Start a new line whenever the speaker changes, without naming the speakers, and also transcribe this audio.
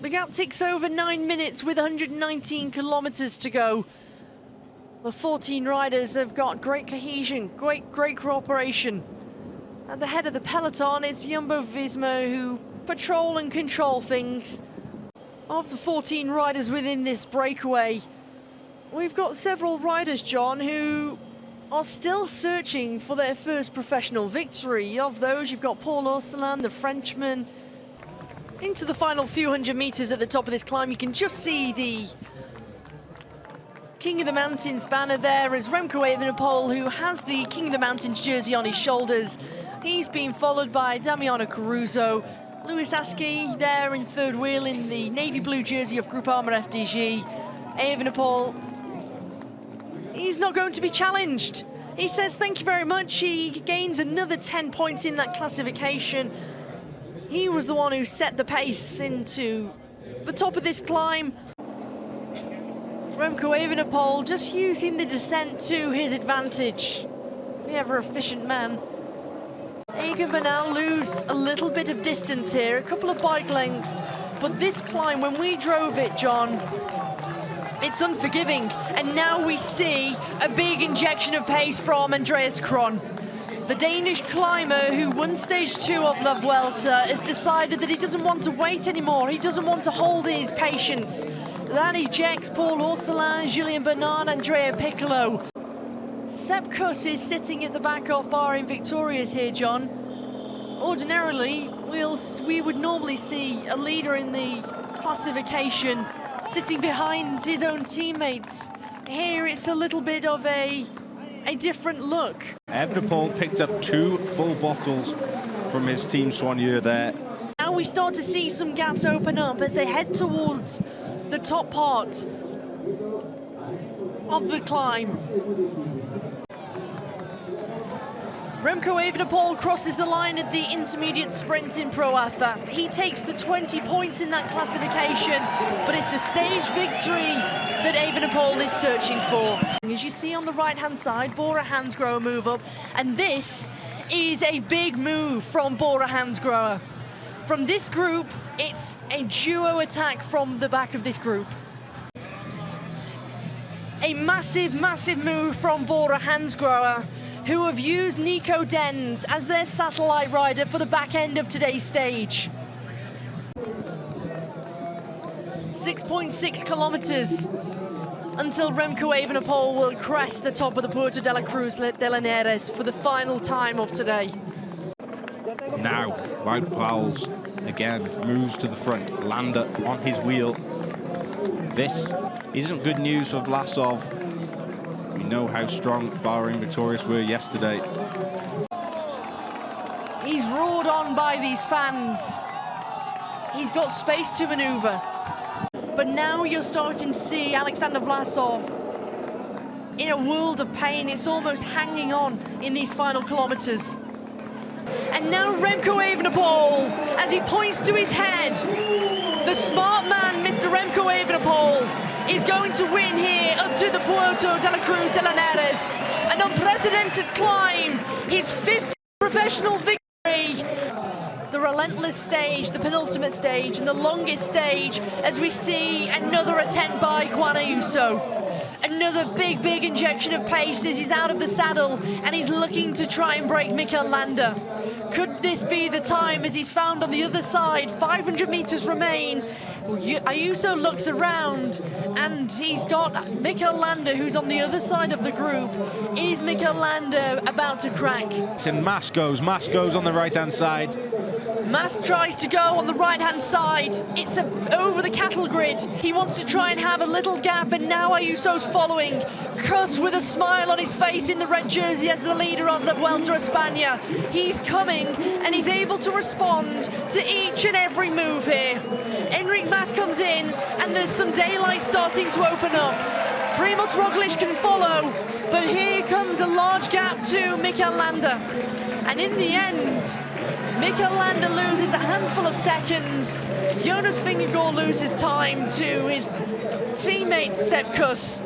The gap ticks over 9 minutes with 119 kilometers to go. The 14 riders have got great cohesion, great cooperation. At the head of the peloton, it's Jumbo-Visma who patrol and control things. Of the 14 riders within this breakaway, we've got several riders, John, who are still searching for their first professional victory. Of those, you've got Paul Orselan, the Frenchman. Into the final few hundred meters at the top of this climb, you can just see the King of the Mountains banner there as Remco Evenepoel, who has the King of the Mountains jersey on his shoulders. He's been followed by Damiano Caruso, Louis Askey there in third wheel in the navy blue jersey of Groupama FDG. Evenepoel, he's not going to be challenged. He says thank you very much. He gains another 10 points in that classification. He was the one who set the pace into the top of this climb. Remco Evenepoel just using the descent to his advantage. The ever-efficient man. Egan Bernal lose a little bit of distance here, a couple of bike lengths, but this climb, when we drove it, John, it's unforgiving, and now we see a big injection of pace from Andreas Kron. The Danish climber who won stage 2 of La Vuelta has decided that he doesn't want to wait anymore. He doesn't want to hold his patience. That ejects Paul Orselan, Julien Bernard, Andrea Piccolo. Sepp Kuss is sitting at the back of Bahrain Victorious here, John. Ordinarily, we would normally see a leader in the classification sitting behind his own teammates. Here it's a little bit of a different look.
Evenepoel picked up 2 full bottles from his team soigneur there.
Now we start to see some gaps open up as they head towards the top part of the climb. Remco Evenepoel crosses the line at the intermediate sprint in Pro Alpha. He takes the 20 points in that classification, but it's the stage victory that Evenepoel is searching for. As you see on the right-hand side, Bora Hansgrohe move up, and this is a big move from Bora Hansgrohe. From this group, it's a duo attack from the back of this group. A massive move from Bora Hansgrohe, who have used Nico Denz as their satellite rider for the back end of today's stage. 6.6 kilometers until Remco Evenepoel will crest the top of the Puerto de la Cruz de Linares for the final time of today.
Now, Wout Poels again moves to the front, Landa on his wheel. This isn't good news for Vlasov. We know how strong Bahrain Victorious were yesterday.
He's roared on by these fans. He's got space to maneuver. But now you're starting to see Alexander Vlasov in a world of pain. It's almost hanging on in these final kilometers. And now Remco Evenepoel, as he points to his head, the smart man, Mr. Remco Evenepoel, is going to win here up to the Puerto de la Cruz de Linares. An unprecedented climb, his 5th professional victory. The relentless stage, the penultimate stage, and the longest stage, as we see another attempt by Juan Ayuso. Another big injection of pace as he's out of the saddle and he's looking to try and break Mikel Landa. Could this be the time as he's found on the other side? 500 meters remain. Ayuso looks around and he's got Mikel Landa, who's on the other side of the group. Is Mikel Landa about to crack?
And Mas goes on the right-hand side.
Mas tries to go on the right-hand side. It's over the cattle grid. He wants to try and have a little gap, and now Ayuso's following. Kuss with a smile on his face in the red jersey as the leader of the Vuelta España. He's coming, and he's able to respond to each and every move here. Enric Mas comes in, and there's some daylight starting to open up. Primoz Roglic can follow, but here comes a large gap to Mikel Landa. And in the end, Mikel Landa loses a handful of seconds. Jonas Vingegaard loses time to his teammate Sepp Kuss.